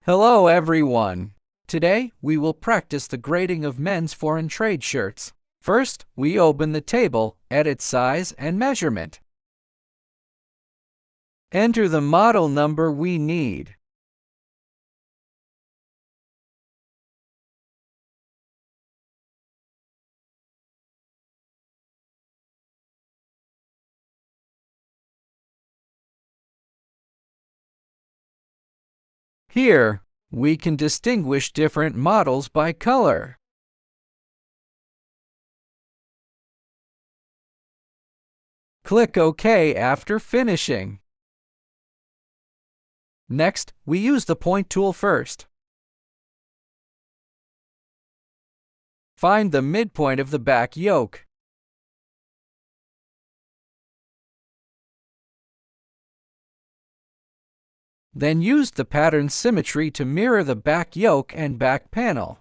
Hello everyone! Today, we will practice the grading of men's foreign trade shirts. First, we open the table, edit size and measurement. Enter the model number we need. Here, we can distinguish different models by color. Click OK after finishing. Next, we use the point tool first. Find the midpoint of the back yoke. Then use the pattern symmetry to mirror the back yoke and back panel.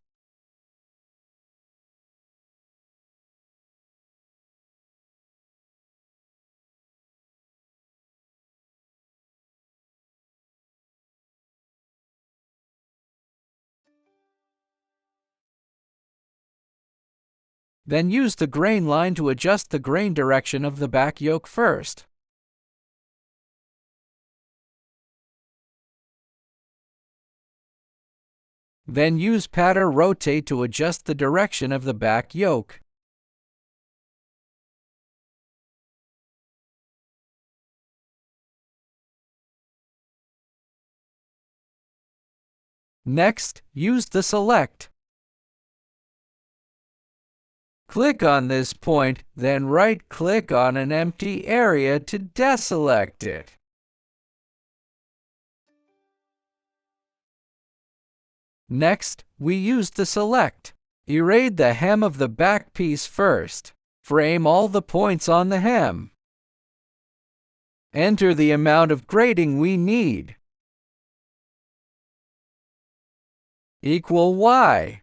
Then use the grain line to adjust the grain direction of the back yoke first. Then use pattern rotate to adjust the direction of the back yoke. Next, use the select. Click on this point, then right-click on an empty area to deselect it. Next, we use the select. Erase the hem of the back piece first. Frame all the points on the hem. Enter the amount of grading we need. Equal Y.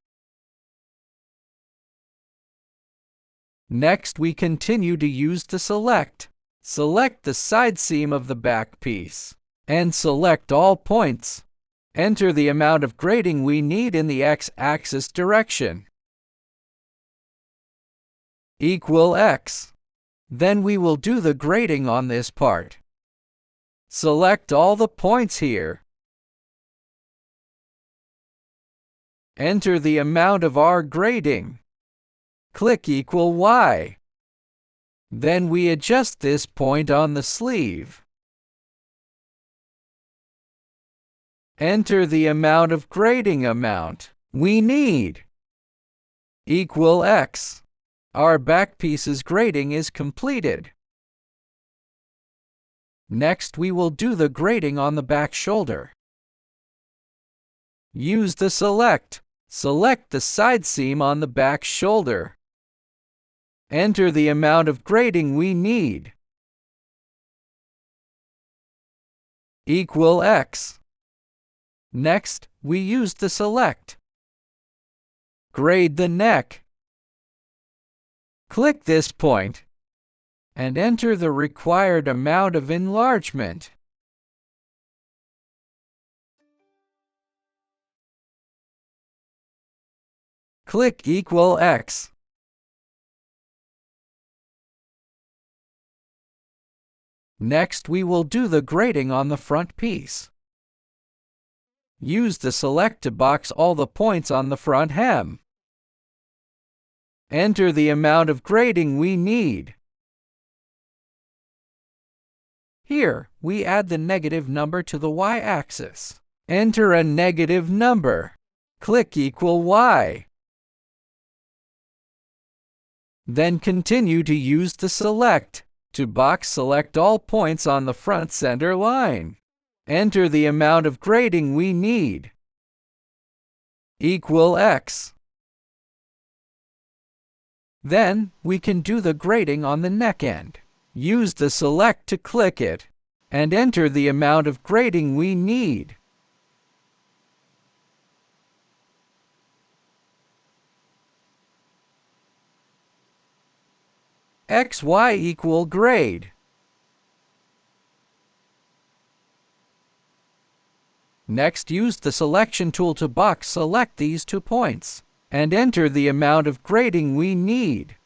Next, we continue to use the select. Select the side seam of the back piece and select all points. Enter the amount of grading we need in the x-axis direction. Equal X. Then we will do the grading on this part. Select all the points here. Enter the amount of our grading. Click equal Y. Then we adjust this point on the sleeve. Enter the amount of grading amount we need. Equal X. Our back piece's grading is completed. Next, we will do the grading on the back shoulder. Use the select. Select the side seam on the back shoulder. Enter the amount of grading we need. Equal X. Next, we use the select. Grade the neck. Click this point and enter the required amount of enlargement. Click equal X. Next, we will do the grading on the front piece. Use the select to box all the points on the front hem. Enter the amount of grading we need. Here, we add the negative number to the y-axis. Enter a negative number. Click equal Y. Then continue to use the select to box select all points on the front center line. Enter the amount of grading we need. Equal X. Then, we can do the grading on the neck end. Use the select to click it and enter the amount of grading we need. XY equal grade. Next, use the selection tool to box select these 2 points and enter the amount of grading we need.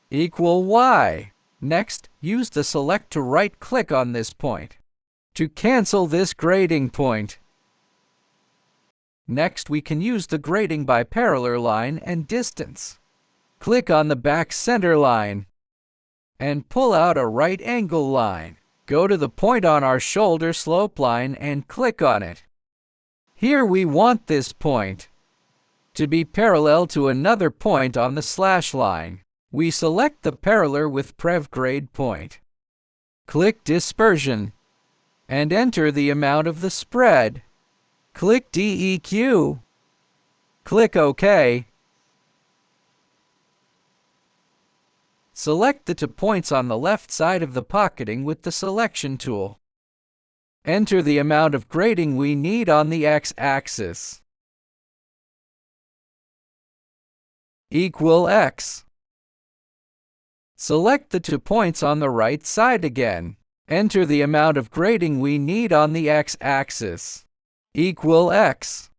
Equal Y. Next, use the select to right-click on this point to cancel this grading point. Next, we can use the grading by parallel line and distance. Click on the back center line and pull out a right angle line. Go to the point on our shoulder slope line and click on it. Here we want this point to be parallel to another point on the slash line. We select the parallel with Prev grade point. Click Dispersion and enter the amount of the spread. Click DEQ. Click OK. Select the 2 points on the left side of the pocketing with the selection tool. Enter the amount of grading we need on the x-axis. Equal X. Select the 2 points on the right side again. Enter the amount of grading we need on the x-axis. Equal X.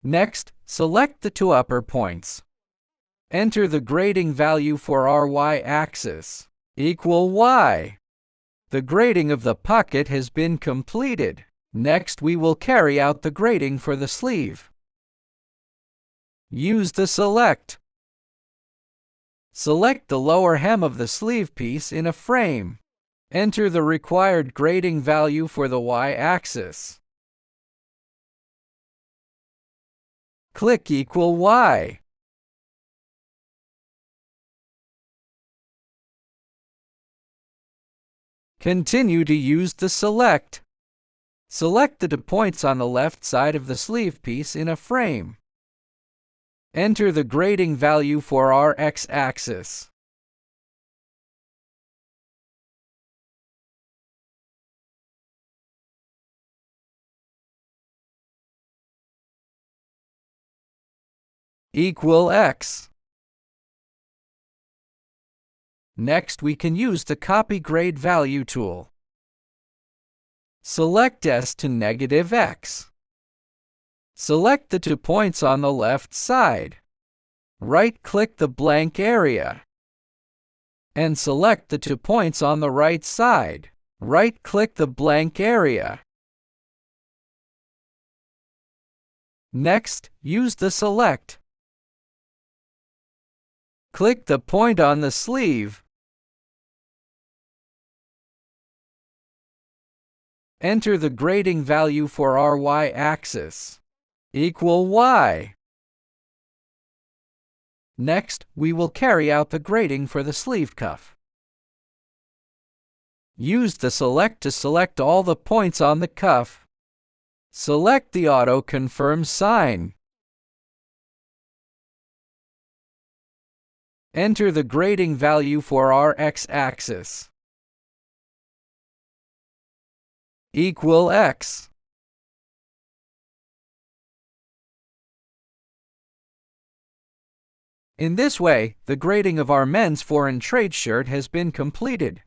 Next, select the 2 upper points. Enter the grading value for our y-axis. Equal Y. The grading of the pocket has been completed. Next, we will carry out the grading for the sleeve. Use the select. Select the lower hem of the sleeve piece in a frame. Enter the required grading value for the y-axis. Click Equal Y. Continue to use the select. Select the 2 points on the left side of the sleeve piece in a frame. Enter the grading value for our x-axis. Equal X. Next, we can use the Copy Grade Value tool. Select S to -X. Select the 2 points on the left side. Right-click the blank area. And select the 2 points on the right side. Right-click the blank area. Next, use the select. Click the point on the sleeve. Enter the grading value for our y-axis. Equal Y. Next, we will carry out the grading for the sleeve cuff. Use the select to select all the points on the cuff. Select the auto-confirm sign. Enter the grading value for our x-axis. Equal X. In this way, the grading of our men's foreign trade shirt has been completed.